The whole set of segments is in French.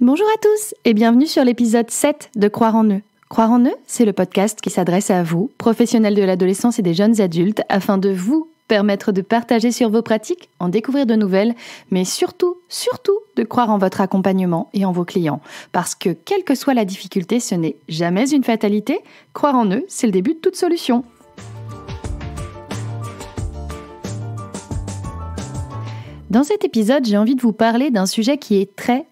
Bonjour à tous et bienvenue sur l'épisode 7 de Croire en eux. Croire en eux, c'est le podcast qui s'adresse à vous, professionnels de l'adolescence et des jeunes adultes, afin de vous permettre de partager sur vos pratiques, en découvrir de nouvelles, mais surtout de croire en votre accompagnement et en vos clients. Parce que, quelle que soit la difficulté, ce n'est jamais une fatalité. Croire en eux, c'est le début de toute solution. Dans cet épisode, j'ai envie de vous parler d'un sujet qui est très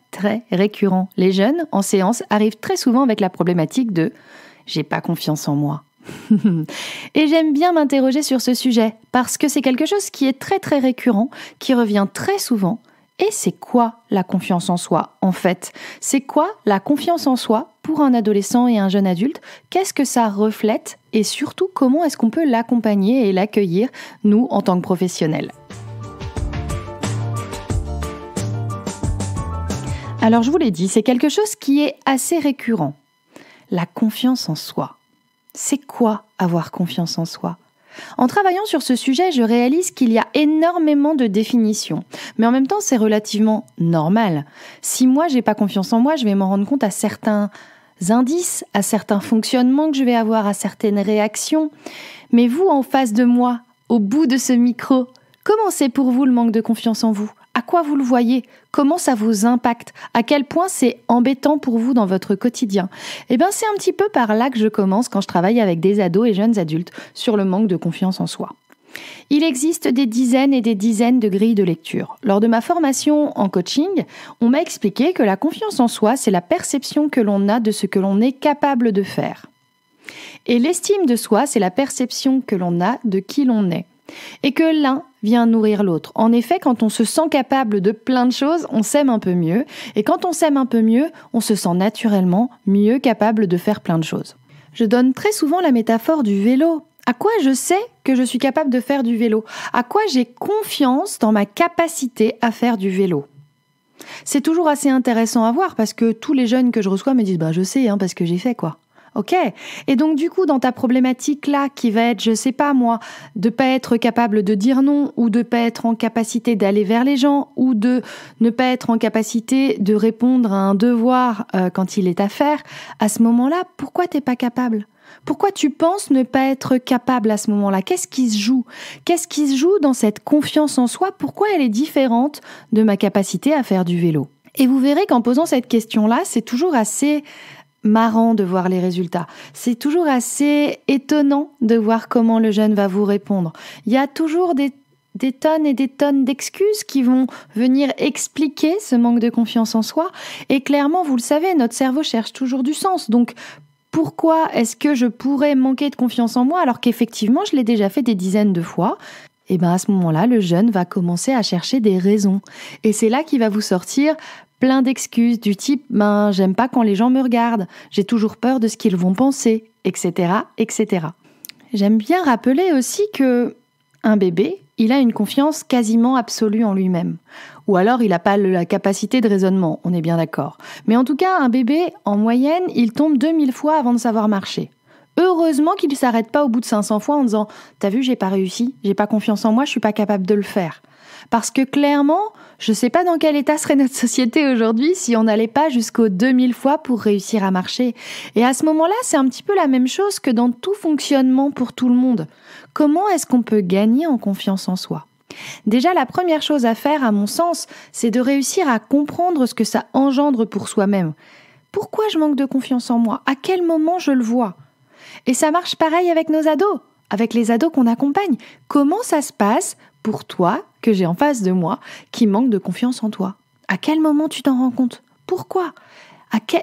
récurrent. Les jeunes, en séance, arrivent très souvent avec la problématique de « j'ai pas confiance en moi ». Et j'aime bien m'interroger sur ce sujet, parce que c'est quelque chose qui est très récurrent, qui revient très souvent. Et c'est quoi la confiance en soi, en fait ? C'est quoi la confiance en soi pour un adolescent et un jeune adulte ? Qu'est-ce que ça reflète ? Et surtout, comment est-ce qu'on peut l'accompagner et l'accueillir, nous, en tant que professionnels ? Alors je vous l'ai dit, c'est quelque chose qui est assez récurrent. La confiance en soi. C'est quoi avoir confiance en soi ? En travaillant sur ce sujet, je réalise qu'il y a énormément de définitions. Mais en même temps, c'est relativement normal. Si moi, j'ai pas confiance en moi, je vais m'en rendre compte à certains indices, à certains fonctionnements que je vais avoir, à certaines réactions. Mais vous, en face de moi, au bout de ce micro, comment c'est pour vous le manque de confiance en vous ? À quoi vous le voyez ? Comment ça vous impacte ? À quel point c'est embêtant pour vous dans votre quotidien ? Eh bien, c'est un petit peu par là que je commence quand je travaille avec des ados et jeunes adultes sur le manque de confiance en soi. Il existe des dizaines et des dizaines de grilles de lecture. Lors de ma formation en coaching, on m'a expliqué que la confiance en soi, c'est la perception que l'on a de ce que l'on est capable de faire. Et l'estime de soi, c'est la perception que l'on a de qui l'on est. Et que l'un vient nourrir l'autre. En effet, quand on se sent capable de plein de choses, on s'aime un peu mieux. Et quand on s'aime un peu mieux, on se sent naturellement mieux capable de faire plein de choses. Je donne très souvent la métaphore du vélo. À quoi je sais que je suis capable de faire du vélo ? À quoi j'ai confiance dans ma capacité à faire du vélo ? C'est toujours assez intéressant à voir parce que tous les jeunes que je reçois me disent « je sais, parce que j'ai fait quoi ». Ok. Et donc, du coup, dans ta problématique là, qui va être, je sais pas moi, de pas être capable de dire non, ou de pas être en capacité d'aller vers les gens, ou de ne pas être en capacité de répondre à un devoir quand il est à faire, à ce moment-là, pourquoi t'es pas capable ? Pourquoi tu penses ne pas être capable à ce moment-là ? Qu'est-ce qui se joue ? Qu'est-ce qui se joue dans cette confiance en soi ? Pourquoi elle est différente de ma capacité à faire du vélo ? Et vous verrez qu'en posant cette question-là, c'est toujours assez marrant de voir les résultats. C'est toujours assez étonnant de voir comment le jeune va vous répondre. Il y a toujours des tonnes et des tonnes d'excuses qui vont venir expliquer ce manque de confiance en soi. Et clairement, vous le savez, notre cerveau cherche toujours du sens. Donc, pourquoi est-ce que je pourrais manquer de confiance en moi alors qu'effectivement, je l'ai déjà fait des dizaines de fois ? Et bien à ce moment-là, le jeune va commencer à chercher des raisons. Et c'est là qu'il va vous sortir plein d'excuses du type « j'aime pas quand les gens me regardent, j'ai toujours peur de ce qu'ils vont penser, etc. etc. » J'aime bien rappeler aussi que un bébé, il a une confiance quasiment absolue en lui-même. Ou alors il n'a pas la capacité de raisonnement, on est bien d'accord. Mais en tout cas, un bébé, en moyenne, il tombe 2000 fois avant de savoir marcher. Heureusement qu'il ne s'arrête pas au bout de 500 fois en disant « T'as vu, j'ai pas réussi, j'ai pas confiance en moi, je suis pas capable de le faire ». Parce que clairement, je sais pas dans quel état serait notre société aujourd'hui si on n'allait pas jusqu'aux 2000 fois pour réussir à marcher. Et à ce moment-là, c'est un petit peu la même chose que dans tout fonctionnement pour tout le monde. Comment est-ce qu'on peut gagner en confiance en soi ? Déjà, la première chose à faire, à mon sens, c'est de réussir à comprendre ce que ça engendre pour soi-même. Pourquoi je manque de confiance en moi ? À quel moment je le vois ? Et ça marche pareil avec nos ados, avec les ados qu'on accompagne. Comment ça se passe pour toi, que j'ai en face de moi, qui manque de confiance en toi ? À quel moment tu t'en rends compte ? Pourquoi ?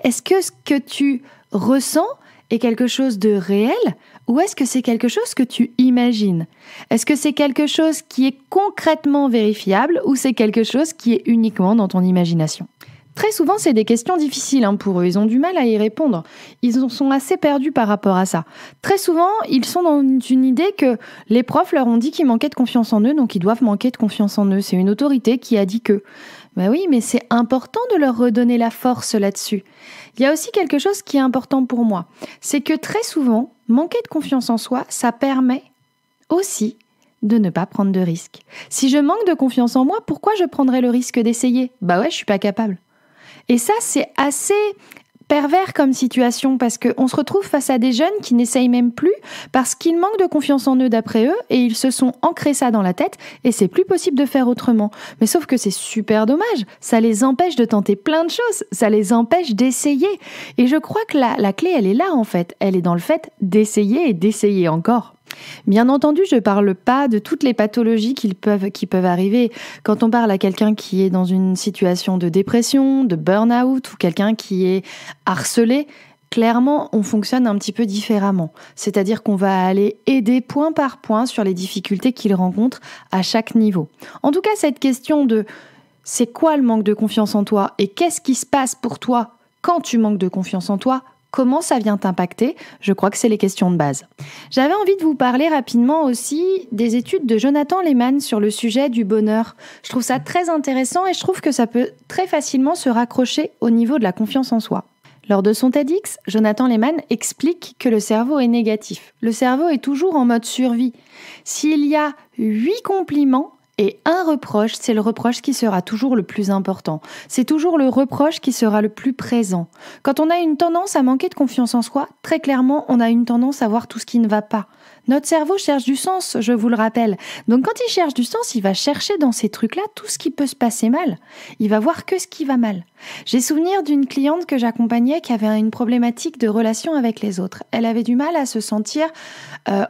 Est-ce que ce que tu ressens est quelque chose de réel ou est-ce que c'est quelque chose que tu imagines ? Est-ce que c'est quelque chose qui est concrètement vérifiable ou c'est quelque chose qui est uniquement dans ton imagination ? Très souvent, c'est des questions difficiles pour eux. Ils ont du mal à y répondre. Ils sont assez perdus par rapport à ça. Très souvent, ils sont dans une idée que les profs leur ont dit qu'ils manquaient de confiance en eux, donc ils doivent manquer de confiance en eux. C'est une autorité qui a dit que. Ben oui, mais c'est important de leur redonner la force là-dessus. Il y a aussi quelque chose qui est important pour moi. C'est que très souvent, manquer de confiance en soi, ça permet aussi de ne pas prendre de risques. Si je manque de confiance en moi, pourquoi je prendrais le risque d'essayer ? Bah ouais, je suis pas capable. Et ça, c'est assez pervers comme situation parce qu'on se retrouve face à des jeunes qui n'essayent même plus parce qu'ils manquent de confiance en eux d'après eux et ils se sont ancrés ça dans la tête et c'est plus possible de faire autrement. Mais sauf que c'est super dommage, ça les empêche de tenter plein de choses, ça les empêche d'essayer. Et je crois que la clé, elle est là en fait, elle est dans le fait d'essayer et d'essayer encore. Bien entendu, je ne parle pas de toutes les pathologies qui peuvent arriver. Quand on parle à quelqu'un qui est dans une situation de dépression, de burn-out ou quelqu'un qui est harcelé, clairement, on fonctionne un petit peu différemment. C'est-à-dire qu'on va aller aider point par point sur les difficultés qu'il rencontre à chaque niveau. En tout cas, cette question de c'est quoi le manque de confiance en toi et qu'est-ce qui se passe pour toi quand tu manques de confiance en toi ? Comment ça vient t'impacter ? Je crois que c'est les questions de base. J'avais envie de vous parler rapidement aussi des études de Jonathan Lehman sur le sujet du bonheur. Je trouve ça très intéressant et je trouve que ça peut très facilement se raccrocher au niveau de la confiance en soi. Lors de son TEDx, Jonathan Lehman explique que le cerveau est négatif. Le cerveau est toujours en mode survie. S'il y a 8 compliments, et un reproche, c'est le reproche qui sera toujours le plus important. C'est toujours le reproche qui sera le plus présent. Quand on a une tendance à manquer de confiance en soi, très clairement, on a une tendance à voir tout ce qui ne va pas. Notre cerveau cherche du sens, je vous le rappelle. Donc quand il cherche du sens, il va chercher dans ces trucs-là tout ce qui peut se passer mal. Il va voir que ce qui va mal. J'ai souvenir d'une cliente que j'accompagnais qui avait une problématique de relation avec les autres. Elle avait du mal à se sentir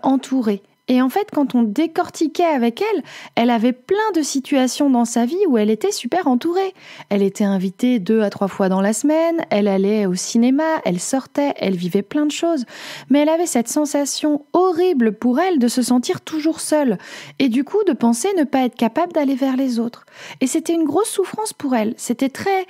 entourée. Et en fait, quand on décortiquait avec elle, elle avait plein de situations dans sa vie où elle était super entourée. Elle était invitée 2 à 3 fois dans la semaine, elle allait au cinéma, elle sortait, elle vivait plein de choses. Mais elle avait cette sensation horrible pour elle de se sentir toujours seule et du coup de penser ne pas être capable d'aller vers les autres. Et c'était une grosse souffrance pour elle. C'était très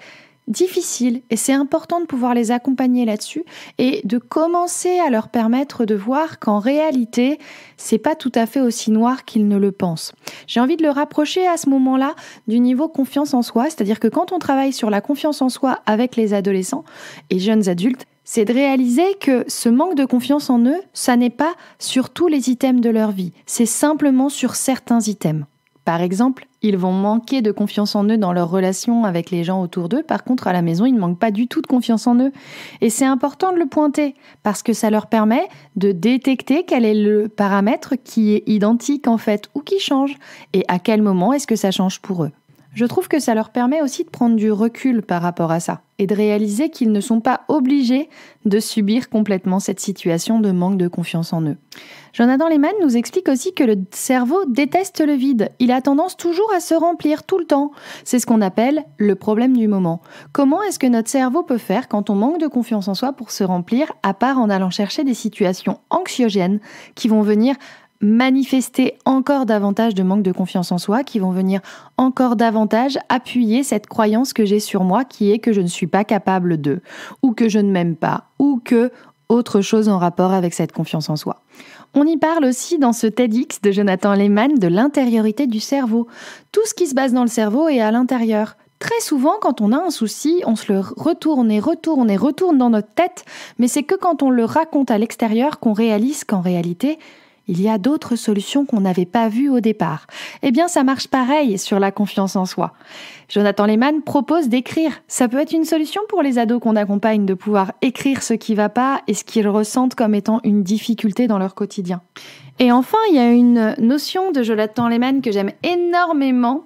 difficile et c'est important de pouvoir les accompagner là-dessus et de commencer à leur permettre de voir qu'en réalité, c'est pas tout à fait aussi noir qu'ils ne le pensent. J'ai envie de le rapprocher à ce moment-là du niveau confiance en soi, c'est-à-dire que quand on travaille sur la confiance en soi avec les adolescents et jeunes adultes, c'est de réaliser que ce manque de confiance en eux, ça n'est pas sur tous les items de leur vie, c'est simplement sur certains items. Par exemple, ils vont manquer de confiance en eux dans leurs relations avec les gens autour d'eux. Par contre, à la maison, ils ne manquent pas du tout de confiance en eux. Et c'est important de le pointer parce que ça leur permet de détecter quel est le paramètre qui est identique en fait ou qui change et à quel moment est-ce que ça change pour eux. Je trouve que ça leur permet aussi de prendre du recul par rapport à ça et de réaliser qu'ils ne sont pas obligés de subir complètement cette situation de manque de confiance en eux. Jonathan Lehman nous explique aussi que le cerveau déteste le vide. Il a tendance toujours à se remplir tout le temps. C'est ce qu'on appelle le problème du moment. Comment est-ce que notre cerveau peut faire quand on manque de confiance en soi pour se remplir, à part en allant chercher des situations anxiogènes qui vont venir manifester encore davantage de manque de confiance en soi, qui vont venir encore davantage appuyer cette croyance que j'ai sur moi qui est que je ne suis pas capable de, ou que je ne m'aime pas, ou que autre chose en rapport avec cette confiance en soi. On y parle aussi dans ce TEDx de Jonathan Lehman de l'intériorité du cerveau. Tout ce qui se passe dans le cerveau est à l'intérieur. Très souvent, quand on a un souci, on se le retourne dans notre tête, mais c'est que quand on le raconte à l'extérieur qu'on réalise qu'en réalité, il y a d'autres solutions qu'on n'avait pas vues au départ. Eh bien, ça marche pareil sur la confiance en soi. Jonathan Lehman propose d'écrire. Ça peut être une solution pour les ados qu'on accompagne de pouvoir écrire ce qui ne va pas et ce qu'ils ressentent comme étant une difficulté dans leur quotidien. Et enfin, il y a une notion de Jonathan Lehman que j'aime énormément,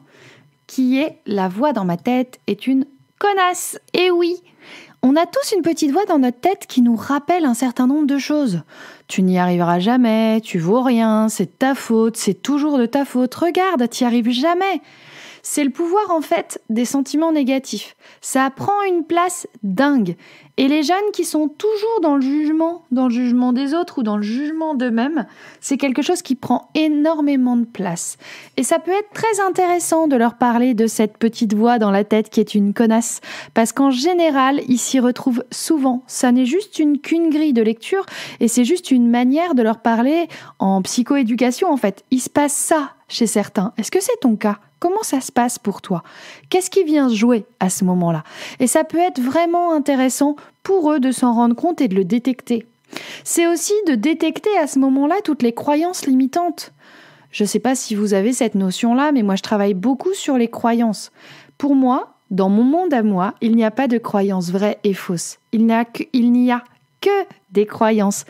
qui est « la voix dans ma tête est une connasse ». Et oui, on a tous une petite voix dans notre tête qui nous rappelle un certain nombre de choses. Tu n'y arriveras jamais, tu vaux rien, c'est de ta faute, c'est toujours de ta faute, regarde, t'y arrives jamais. C'est le pouvoir en fait des sentiments négatifs. Ça prend une place dingue. Et les jeunes qui sont toujours dans le jugement des autres ou dans le jugement d'eux-mêmes, c'est quelque chose qui prend énormément de place. Et ça peut être très intéressant de leur parler de cette petite voix dans la tête qui est une connasse, parce qu'en général, ils s'y retrouvent souvent. Ça n'est juste qu'une grille de lecture et c'est juste une manière de leur parler en psychoéducation en fait. Il se passe ça chez certains. Est-ce que c'est ton cas ? Comment ça se passe pour toi ? Qu'est-ce qui vient jouer à ce moment-là ? Et ça peut être vraiment intéressant pour eux de s'en rendre compte et de le détecter. C'est aussi de détecter à ce moment-là toutes les croyances limitantes. Je ne sais pas si vous avez cette notion-là, mais moi je travaille beaucoup sur les croyances. Pour moi, dans mon monde à moi, il n'y a pas de croyances vraies et fausses. Il n'y a que des croyances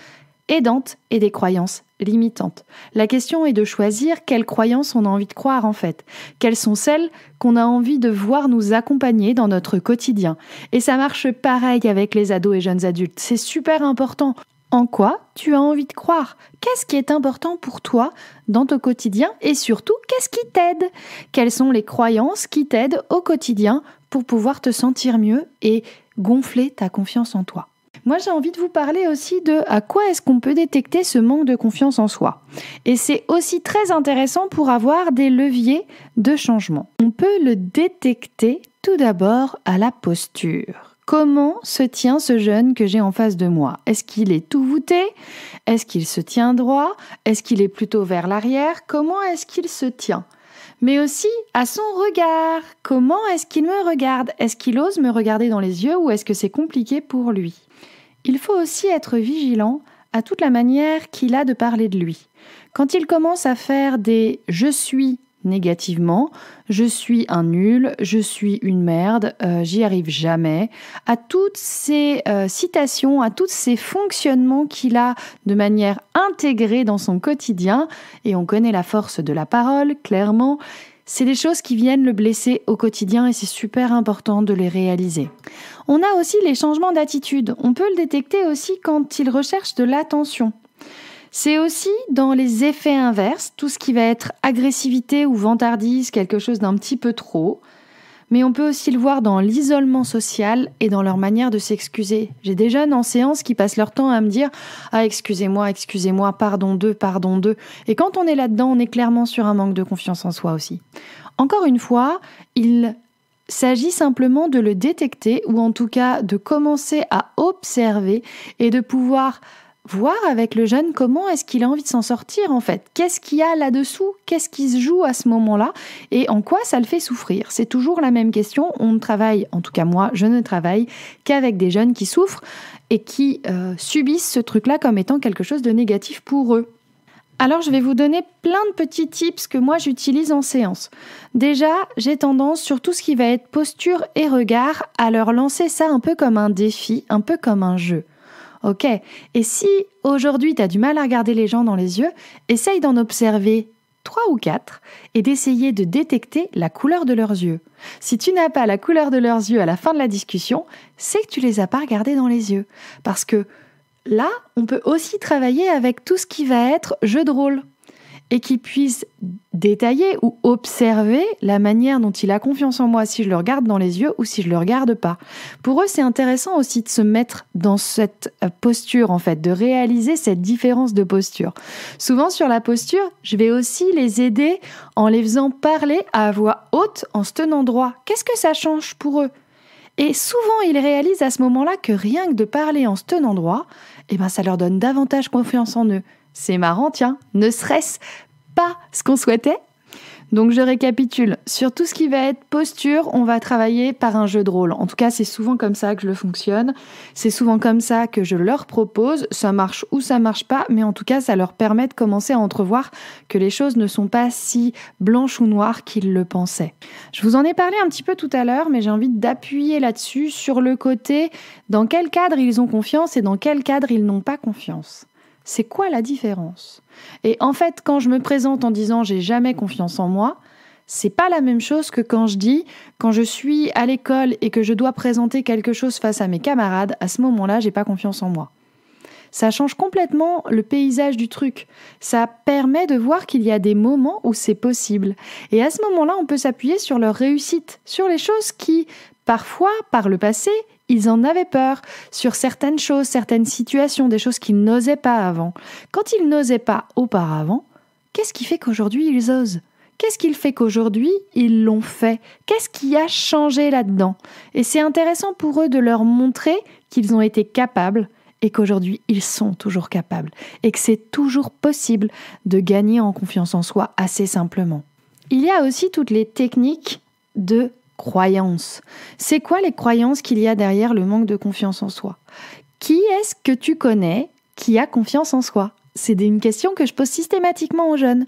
aidantes et des croyances limitantes. La question est de choisir quelles croyances on a envie de croire en fait. Quelles sont celles qu'on a envie de voir nous accompagner dans notre quotidien. Et ça marche pareil avec les ados et jeunes adultes. C'est super important. En quoi tu as envie de croire? Qu'est-ce qui est important pour toi dans ton quotidien? Et surtout, qu'est-ce qui t'aide? Quelles sont les croyances qui t'aident au quotidien pour pouvoir te sentir mieux et gonfler ta confiance en toi? Moi, j'ai envie de vous parler aussi de à quoi est-ce qu'on peut détecter ce manque de confiance en soi. Et c'est aussi très intéressant pour avoir des leviers de changement. On peut le détecter tout d'abord à la posture. Comment se tient ce jeune que j'ai en face de moi? Est-ce qu'il est tout voûté? Est-ce qu'il se tient droit? Est-ce qu'il est plutôt vers l'arrière? Comment est-ce qu'il se tient? Mais aussi à son regard. Comment est-ce qu'il me regarde? Est-ce qu'il ose me regarder dans les yeux ou est-ce que c'est compliqué pour lui? Il faut aussi être vigilant à toute la manière qu'il a de parler de lui. Quand il commence à faire des « je suis » négativement, je suis un nul, je suis une merde, j'y arrive jamais, à toutes ces citations, à tous ces fonctionnements qu'il a de manière intégrée dans son quotidien, et on connaît la force de la parole, clairement, c'est des choses qui viennent le blesser au quotidien et c'est super important de les réaliser. On a aussi les changements d'attitude. On peut le détecter aussi quand il recherche de l'attention. C'est aussi dans les effets inverses, tout ce qui va être agressivité ou vantardise, quelque chose d'un petit peu trop. Mais on peut aussi le voir dans l'isolement social et dans leur manière de s'excuser. J'ai des jeunes en séance qui passent leur temps à me dire « Ah, excusez-moi, pardon d'eux ». Et quand on est là-dedans, on est clairement sur un manque de confiance en soi aussi. Encore une fois, il s'agit simplement de le détecter ou en tout cas de commencer à observer et de pouvoir voir avec le jeune comment est-ce qu'il a envie de s'en sortir en fait. Qu'est-ce qu'il y a là-dessous? Qu'est-ce qui se joue à ce moment-là? Et en quoi ça le fait souffrir? C'est toujours la même question. On ne travaille, en tout cas moi, je ne travaille qu'avec des jeunes qui souffrent et qui subissent ce truc-là comme étant quelque chose de négatif pour eux. Alors, je vais vous donner plein de petits tips que moi j'utilise en séance. Déjà, j'ai tendance, sur tout ce qui va être posture et regard, à leur lancer ça un peu comme un défi, un peu comme un jeu. Ok, et si aujourd'hui tu as du mal à regarder les gens dans les yeux, essaye d'en observer 3 ou 4 et d'essayer de détecter la couleur de leurs yeux. Si tu n'as pas la couleur de leurs yeux à la fin de la discussion, c'est que tu les as pas regardés dans les yeux. Parce que là, on peut aussi travailler avec tout ce qui va être jeu de rôle et qu'ils puissent détailler ou observer la manière dont il a confiance en moi si je le regarde dans les yeux ou si je le regarde pas. Pour eux, c'est intéressant aussi de se mettre dans cette posture, en fait, de réaliser cette différence de posture. Souvent, sur la posture, je vais aussi les aider en les faisant parler à voix haute en se tenant droit. Qu'est-ce que ça change pour eux? Et souvent, ils réalisent à ce moment-là que rien que de parler en se tenant droit, ça leur donne davantage confiance en eux. C'est marrant, tiens, ne serait-ce pas ce qu'on souhaitait? Donc je récapitule, sur tout ce qui va être posture, on va travailler par un jeu de rôle. En tout cas, c'est souvent comme ça que je le fonctionne, c'est souvent comme ça que je leur propose, ça marche ou ça marche pas, mais en tout cas, ça leur permet de commencer à entrevoir que les choses ne sont pas si blanches ou noires qu'ils le pensaient. Je vous en ai parlé un petit peu tout à l'heure, mais j'ai envie d'appuyer là-dessus, sur le côté dans quel cadre ils ont confiance et dans quel cadre ils n'ont pas confiance. C'est quoi la différence? Et en fait, quand je me présente en disant « j'ai jamais confiance en moi », c'est pas la même chose que quand je dis « quand je suis à l'école et que je dois présenter quelque chose face à mes camarades, à ce moment-là, j'ai pas confiance en moi ». Ça change complètement le paysage du truc. Ça permet de voir qu'il y a des moments où c'est possible. Et à ce moment-là, on peut s'appuyer sur leur réussite, sur les choses qui, parfois, par le passé, ils en avaient peur, sur certaines choses, certaines situations, des choses qu'ils n'osaient pas avant. Quand ils n'osaient pas auparavant, qu'est-ce qui fait qu'aujourd'hui ils osent? Qu'est-ce qui fait qu'aujourd'hui ils l'ont fait? Qu'est-ce qui a changé là-dedans? Et c'est intéressant pour eux de leur montrer qu'ils ont été capables et qu'aujourd'hui ils sont toujours capables et que c'est toujours possible de gagner en confiance en soi assez simplement. Il y a aussi toutes les techniques de croyances. C'est quoi les croyances qu'il y a derrière le manque de confiance en soi? Qui est-ce que tu connais qui a confiance en soi? C'est une question que je pose systématiquement aux jeunes.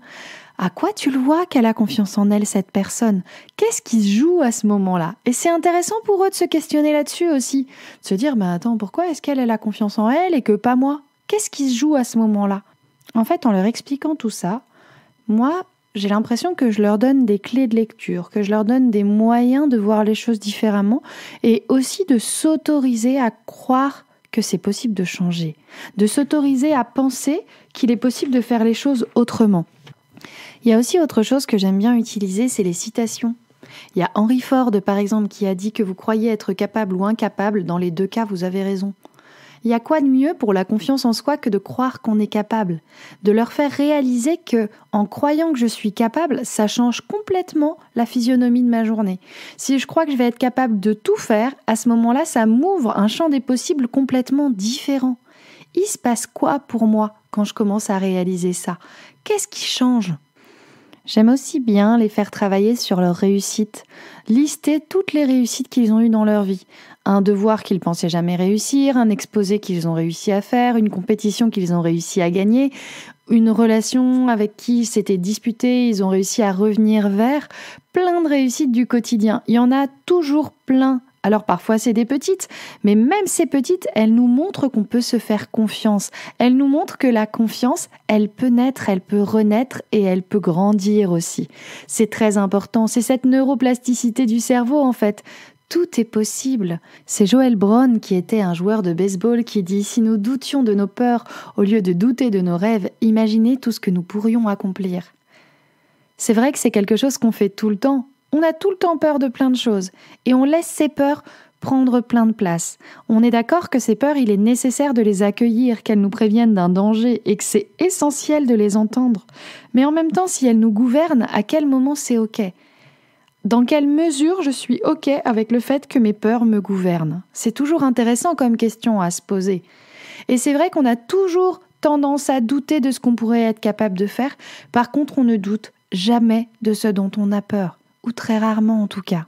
À quoi tu le vois qu'elle a confiance en elle, cette personne? Qu'est-ce qui se joue à ce moment-là? Et c'est intéressant pour eux de se questionner là-dessus aussi. De se dire, attends, pourquoi est-ce qu'elle a confiance en elle et que pas moi? Qu'est-ce qui se joue à ce moment-là? En fait, en leur expliquant tout ça, moi, j'ai l'impression que je leur donne des clés de lecture, que je leur donne des moyens de voir les choses différemment et aussi de s'autoriser à croire que c'est possible de changer, de s'autoriser à penser qu'il est possible de faire les choses autrement. Il y a aussi autre chose que j'aime bien utiliser, c'est les citations. Il y a Henry Ford, par exemple, qui a dit que vous croyez être capable ou incapable, dans les deux cas, vous avez raison. Il y a quoi de mieux pour la confiance en soi que de croire qu'on est capable? De leur faire réaliser que, en croyant que je suis capable, ça change complètement la physionomie de ma journée. Si je crois que je vais être capable de tout faire, à ce moment-là, ça m'ouvre un champ des possibles complètement différent. Il se passe quoi pour moi quand je commence à réaliser ça? Qu'est-ce qui change? J'aime aussi bien les faire travailler sur leur réussite, lister toutes les réussites qu'ils ont eues dans leur vie. Un devoir qu'ils pensaient jamais réussir, un exposé qu'ils ont réussi à faire, une compétition qu'ils ont réussi à gagner, une relation avec qui ils s'étaient disputés, ils ont réussi à revenir vers, plein de réussites du quotidien. Il y en a toujours plein. Alors parfois c'est des petites, mais même ces petites, elles nous montrent qu'on peut se faire confiance. Elles nous montrent que la confiance, elle peut naître, elle peut renaître et elle peut grandir aussi. C'est très important, c'est cette neuroplasticité du cerveau en fait. Tout est possible. C'est Joel Brown, qui était un joueur de baseball, qui dit « Si nous doutions de nos peurs au lieu de douter de nos rêves, imaginez tout ce que nous pourrions accomplir. » C'est vrai que c'est quelque chose qu'on fait tout le temps. On a tout le temps peur de plein de choses et on laisse ces peurs prendre plein de place. On est d'accord que ces peurs, il est nécessaire de les accueillir, qu'elles nous préviennent d'un danger et que c'est essentiel de les entendre. Mais en même temps, si elles nous gouvernent, à quel moment c'est OK ? Dans quelle mesure je suis OK avec le fait que mes peurs me gouvernent ? C'est toujours intéressant comme question à se poser. Et c'est vrai qu'on a toujours tendance à douter de ce qu'on pourrait être capable de faire. Par contre, on ne doute jamais de ce dont on a peur. Ou très rarement en tout cas.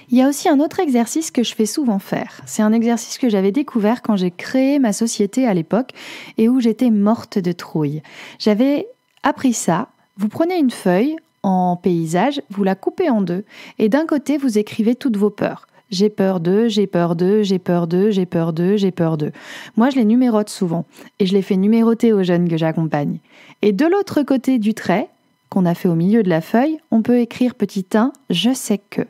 Il y a aussi un autre exercice que je fais souvent faire. C'est un exercice que j'avais découvert quand j'ai créé ma société à l'époque et où j'étais morte de trouille. J'avais appris ça. Vous prenez une feuille en paysage, vous la coupez en deux et d'un côté vous écrivez toutes vos peurs. J'ai peur de, j'ai peur de, j'ai peur de, j'ai peur de, j'ai peur de. Moi, je les numérote souvent et je les fais numéroter aux jeunes que j'accompagne. Et de l'autre côté du trait, qu'on a fait au milieu de la feuille, on peut écrire petit 1, je sais que.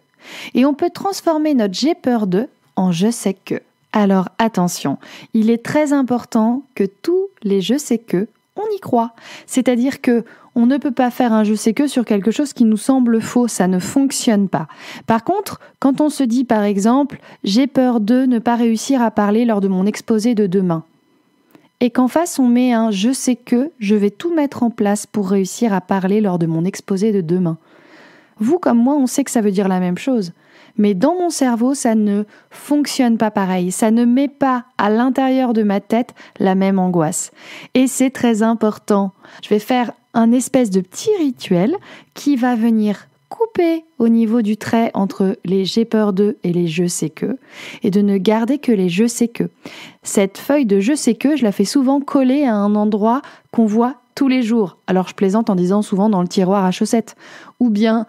Et on peut transformer notre j'ai peur de en je sais que. Alors attention, il est très important que tous les je sais que, on y croit. C'est-à-dire que on ne peut pas faire un je sais que sur quelque chose qui nous semble faux, ça ne fonctionne pas. Par contre, quand on se dit par exemple, j'ai peur de ne pas réussir à parler lors de mon exposé de demain, et qu'en face on met un « je sais que, je vais tout mettre en place pour réussir à parler lors de mon exposé de demain ». Vous comme moi, on sait que ça veut dire la même chose. Mais dans mon cerveau, ça ne fonctionne pas pareil. Ça ne met pas à l'intérieur de ma tête la même angoisse. Et c'est très important. Je vais faire un espèce de petit rituel qui va venir couper au niveau du trait entre les j'ai peur de et les je sais que et de ne garder que les je sais que. Cette feuille de je sais que, je la fais souvent coller à un endroit qu'on voit tous les jours. Alors je plaisante en disant souvent dans le tiroir à chaussettes ou bien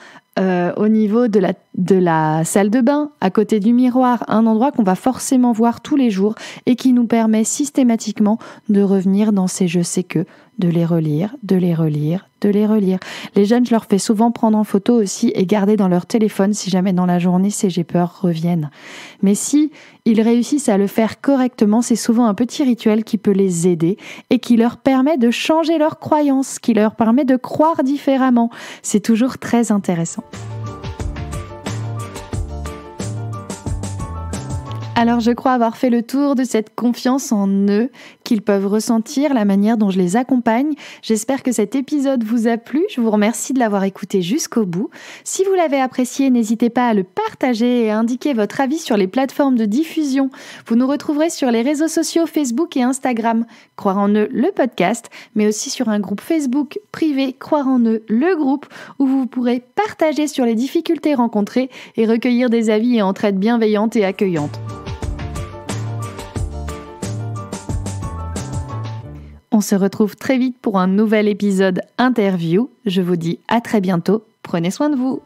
au niveau de la salle de bain, à côté du miroir, un endroit qu'on va forcément voir tous les jours et qui nous permet systématiquement de revenir dans ces je sais que, de les relire, de les relire, de les relire. Les jeunes, je leur fais souvent prendre en photo aussi et garder dans leur téléphone si jamais dans la journée ces j'ai peur reviennent. Mais si ils réussissent à le faire correctement, c'est souvent un petit rituel qui peut les aider et qui leur permet de changer leurs croyances, qui leur permet de croire différemment. C'est toujours très intéressant. Alors je crois avoir fait le tour de cette confiance en eux qu'ils peuvent ressentir, la manière dont je les accompagne. J'espère que cet épisode vous a plu. Je vous remercie de l'avoir écouté jusqu'au bout. Si vous l'avez apprécié, n'hésitez pas à le partager et à indiquer votre avis sur les plateformes de diffusion. Vous nous retrouverez sur les réseaux sociaux Facebook et Instagram, Croire en eux, le podcast, mais aussi sur un groupe Facebook privé, Croire en eux, le groupe, où vous pourrez partager sur les difficultés rencontrées et recueillir des avis et entraides bienveillantes et accueillantes. On se retrouve très vite pour un nouvel épisode interview. Je vous dis à très bientôt. Prenez soin de vous.